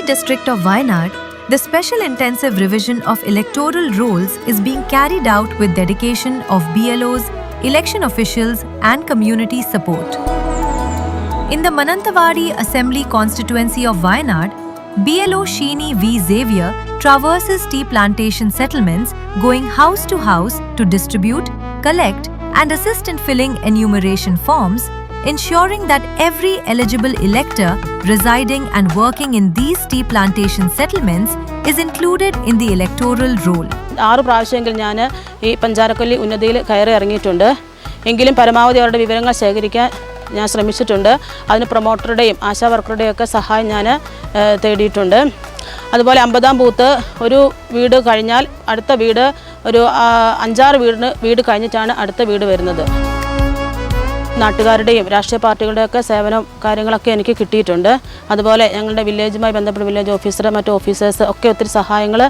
district of Wayanad, the special intensive revision of electoral rolls is being carried out with dedication of BLOs, election officials and community support. In the Mananthavadi Assembly constituency of Wayanad, BLO Sheeni V. Xavier traverses tea plantation settlements, going house to house to distribute, collect and assist in filling enumeration forms, ensuring that every eligible elector residing and working in these tea plantation settlements is included in the electoral roll. 6 പ്രാവശ്യമെങ്കിൽ ഞാൻ ഈ പഞ്ചാരക്കൊല്ലി ഉന്നതിയിൽ കയറി ഇറങ്ങിയിട്ടുണ്ട്. എങ്കിലും പരമാവധി അവരുടെ വിവരങ്ങൾ ശേഖരിക്കാൻ ഞാൻ ശ്രമിച്ചിട്ടുണ്ട്. അതിന് പ്രൊമോട്ടറുടെയും ആശാ വർക്കറുടെയും ഒക്കെ സഹായം ഞാൻ തേടിയിട്ടുണ്ട്. അതുപോലെ 50-ാം ബൂത്ത് ഒരു വീട് കഴിഞ്ഞാൽ അടുത്ത വീട് ഒരു 5-6 വീട് കഴിഞ്ഞിട്ടാണ് അടുത്ത വീട് വരുന്നത്. നാട്ടുകാരുടെയും രാഷ്ട്രീയ പാർട്ടികളുടെയൊക്കെ സേവനം കാര്യങ്ങളൊക്കെ എനിക്ക് കിട്ടിയിട്ടുണ്ട്. അതുപോലെ ഞങ്ങളുടെ വില്ലേജുമായി ബന്ധപ്പെട്ട വില്ലേജ് ഓഫീസർ മറ്റു ഓഫീസേഴ്സ് ഒക്കെ ഒത്തിരി സഹായങ്ങൾ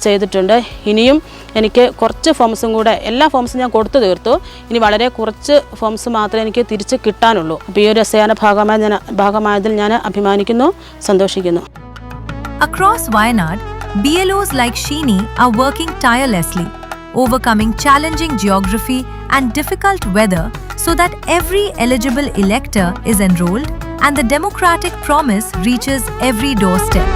ചെയ്തിട്ടുണ്ട്. ഇനിയും എനിക്ക് കുറച്ച് ഫോംസും കൂടെ എല്ലാ ഫോംസും ഞാൻ കൊടുത്തു തീർത്തു. ഇനി വളരെ കുറച്ച് ഫോംസ് മാത്രമേ എനിക്ക് തിരിച്ച് കിട്ടാനുള്ളൂ. അപ്പോൾ ഈ ഒരു അസേന ഭാഗമായതിൽ ഞാൻ അഭിമാനിക്കുന്നു, സന്തോഷിക്കുന്നു. Across Wayanad, BLOs like Sheeni are working tirelessly, overcoming challenging geography and difficult weather so that every eligible elector is enrolled and the democratic promise reaches every doorstep.